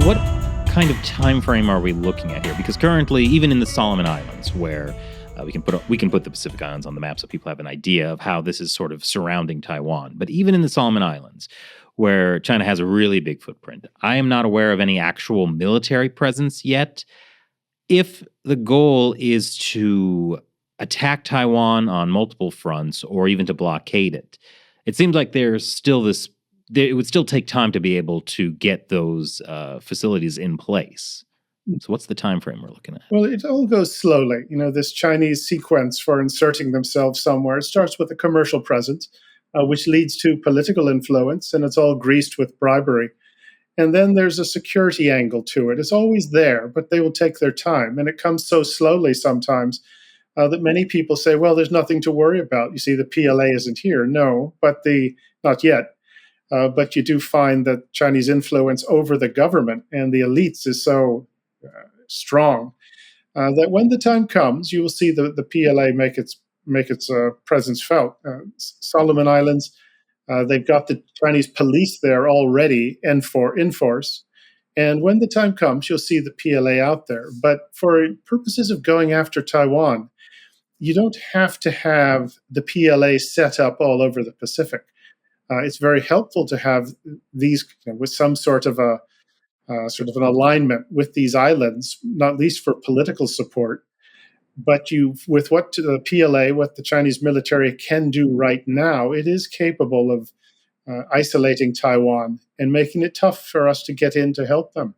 what kind of time frame are we looking at here? Because currently, even in the Solomon Islands, where we can put the Pacific Islands on the map so people have an idea of how this is sort of surrounding Taiwan. But even in the Solomon Islands, where China has a really big footprint, I am not aware of any actual military presence yet. If the goal is to attack Taiwan on multiple fronts or even to blockade it, it seems like there's still this. It would still take time to be able to get those facilities in place. So what's the time frame we're looking at? Well, it all goes slowly. This Chinese sequence for inserting themselves somewhere starts with a commercial presence, which leads to political influence, and it's all greased with bribery. And then there's a security angle to it. It's always there, but they will take their time. And it comes so slowly sometimes that many people say, well, there's nothing to worry about. You see, the PLA isn't here. No, not yet. But you do find that Chinese influence over the government and the elites is so strong that when the time comes, you will see the PLA make its presence felt. Solomon Islands, they've got the Chinese police there already in force. And when the time comes, you'll see the PLA out there. But for purposes of going after Taiwan, you don't have to have the PLA set up all over the Pacific. It's very helpful to have these with some sort of an alignment with these islands, not least for political support. But with what the PLA, what the Chinese military can do right now, it is capable of isolating Taiwan and making it tough for us to get in to help them.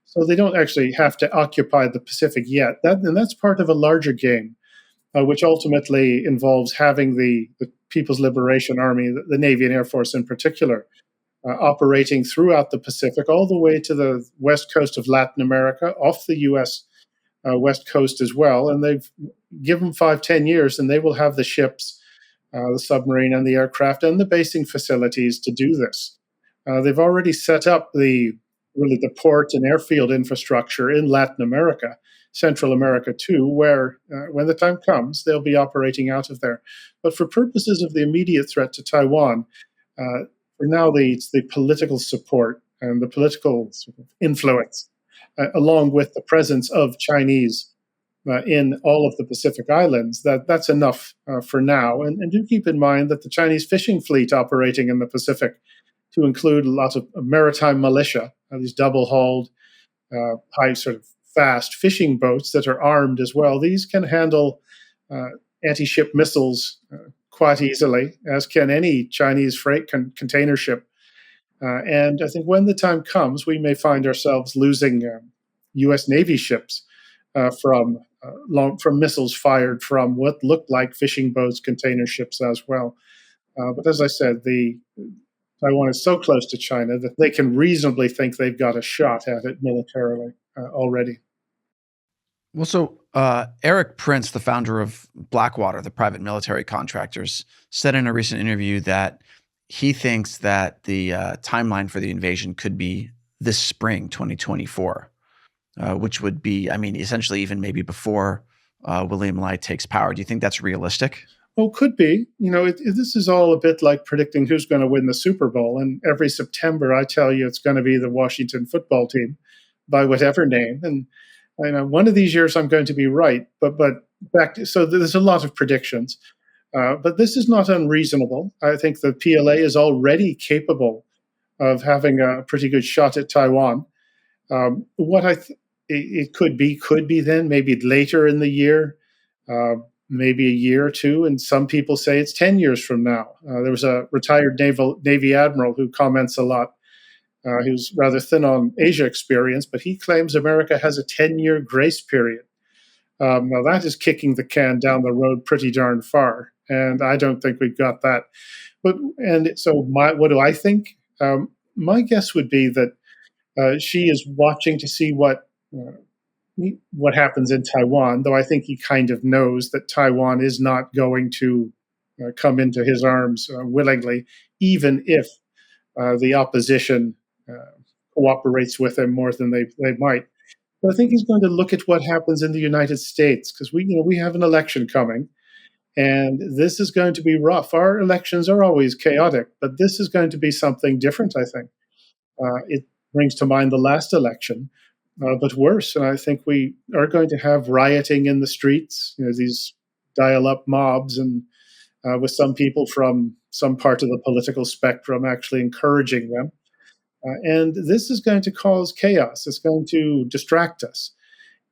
So they don't actually have to occupy the Pacific yet. That's part of a larger game, which ultimately involves having the People's Liberation Army, the Navy and Air Force in particular, operating throughout the Pacific, all the way to the west coast of Latin America, off the U.S. West coast as well. And they've given them 5-10 years, and they will have the ships, the submarine and the aircraft, and the basing facilities to do this. They've already set up the port and airfield infrastructure in Latin America, Central America too, where when the time comes, they'll be operating out of there. But for purposes of the immediate threat to Taiwan, for now it's the political support and the political influence, along with the presence of Chinese in all of the Pacific Islands, that's enough for now. And do keep in mind that the Chinese fishing fleet operating in the Pacific, to include a lot of maritime militia, these double-hulled, high sort of fast fishing boats that are armed as well. These can handle anti-ship missiles quite easily, as can any Chinese freight container ship. And I think when the time comes, we may find ourselves losing U.S. Navy ships from missiles fired from what looked like fishing boats, container ships as well. But as I said, Taiwan is so close to China that they can reasonably think they've got a shot at it militarily already. Well, so Eric Prince, the founder of Blackwater, the private military contractors, said in a recent interview that he thinks that the timeline for the invasion could be this spring, 2024, which would be, essentially even maybe before William Lai takes power. Do you think that's realistic? Well, could be. This is all a bit like predicting who's going to win the Super Bowl. And every September, I tell you it's going to be the Washington football team by whatever name. And one of these years I'm going to be right. But so there's a lot of predictions. But this is not unreasonable. I think the PLA is already capable of having a pretty good shot at Taiwan. It could be then, maybe later in the year, maybe a year or two, and some people say it's 10 years from now. There was a retired Navy admiral who comments a lot. Who's rather thin on Asia experience, but he claims America has a 10-year grace period. Now that is kicking the can down the road pretty darn far, and I don't think we've got that. What do I think? My guess would be that Xi is watching to see what happens in Taiwan, though I think he kind of knows that Taiwan is not going to come into his arms willingly, even if the opposition cooperates with him more than they might. But I think he's going to look at what happens in the United States, because we have an election coming, and this is going to be rough. Our elections are always chaotic, but this is going to be something different, I think. brings to mind the last election, but worse. And I think we are going to have rioting in the streets, these dial up mobs, and with some people from some part of the political spectrum actually encouraging them. And this is going to cause chaos. It's going to distract us.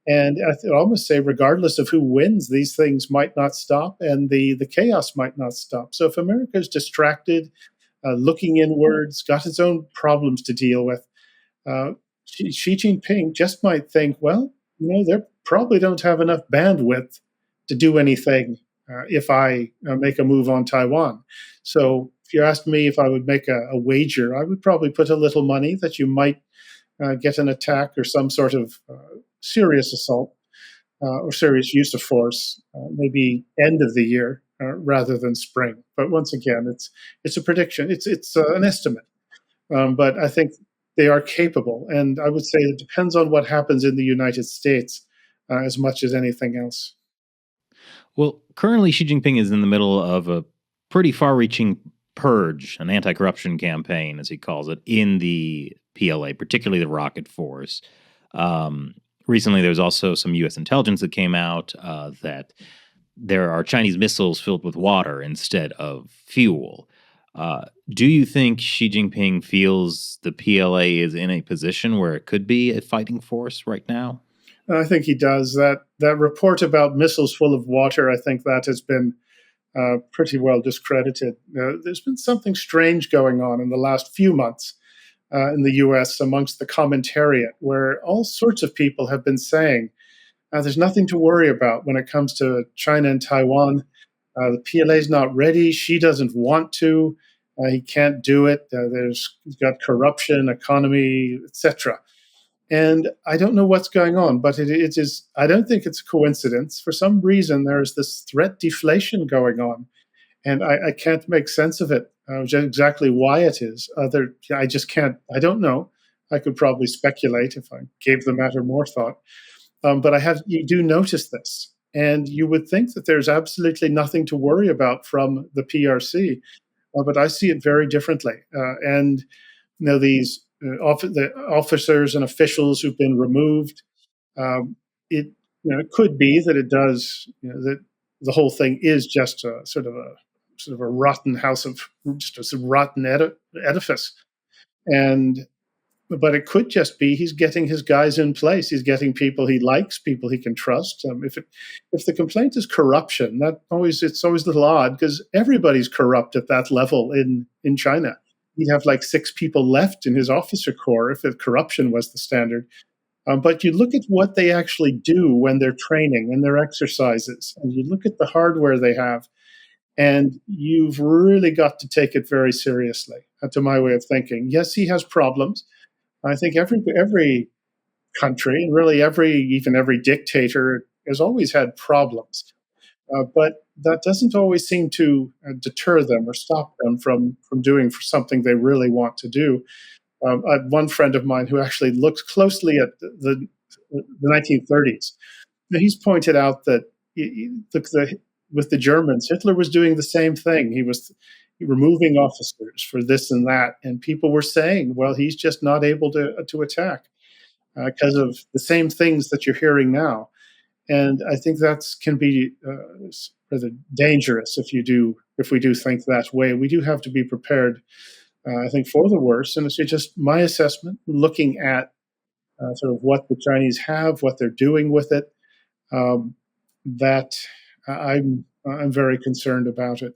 And I'd almost say, regardless of who wins, these things might not stop, and the chaos might not stop. So if America is distracted, looking inwards, got its own problems to deal with, Xi Jinping just might think, well, they probably don't have enough bandwidth to do anything if I make a move on Taiwan. So if you asked me if I would make a wager, I would probably put a little money that you might get an attack or some sort of serious assault or serious use of force, maybe end of the year rather than spring. But once again, it's a prediction. It's an estimate. But I think they are capable, and I would say it depends on what happens in the United States as much as anything else. Well, currently Xi Jinping is in the middle of a pretty far-reaching purge, an anti-corruption campaign, as he calls it, in the PLA, particularly the rocket force. Recently, there was also some U.S. intelligence that came out that there are Chinese missiles filled with water instead of fuel. Do you think Xi Jinping feels the PLA is in a position where it could be a fighting force right now? I think he does. That report about missiles full of water, I think that has been pretty well discredited. There's been something strange going on in the last few months in the U.S. amongst the commentariat, where all sorts of people have been saying there's nothing to worry about when it comes to China and Taiwan. The PLA is not ready. Xi doesn't want to. He can't do it. He's got corruption, economy, etc. And I don't know what's going on, but it is. I don't think it's a coincidence. For some reason, there's this threat deflation going on, and I can't make sense of it. Just exactly why it is. I just can't. I don't know. I could probably speculate if I gave the matter more thought. But you do notice this, and you would think that there's absolutely nothing to worry about from the PRC, but I see it very differently. And these the officers and officials who've been removed. It could be that it does. That the whole thing is just a sort of a rotten house of just a rotten edifice, but it could just be he's getting his guys in place. He's getting people he likes, people he can trust. If the complaint is corruption, it's always a little odd because everybody's corrupt at that level in China. He'd have like 6 people left in his officer corps if corruption was the standard. But you look at what they actually do when they're training and their exercises, and you look at the hardware they have, and you've really got to take it very seriously, to my way of thinking. Yes, he has problems. I think every country, and really even every dictator, has always had problems. But that doesn't always seem to deter them or stop them from doing something they really want to do. I had one friend of mine who actually looks closely at the 1930s. He's pointed out that with the Germans, Hitler was doing the same thing. He was removing officers for this and that, and people were saying, "Well, he's just not able to attack because of the same things that you're hearing now." And I think that can be rather dangerous if we do think that way. We do have to be prepared, I think, for the worst. And it's just my assessment, looking at sort of what the Chinese have, what they're doing with it, that I'm very concerned about it.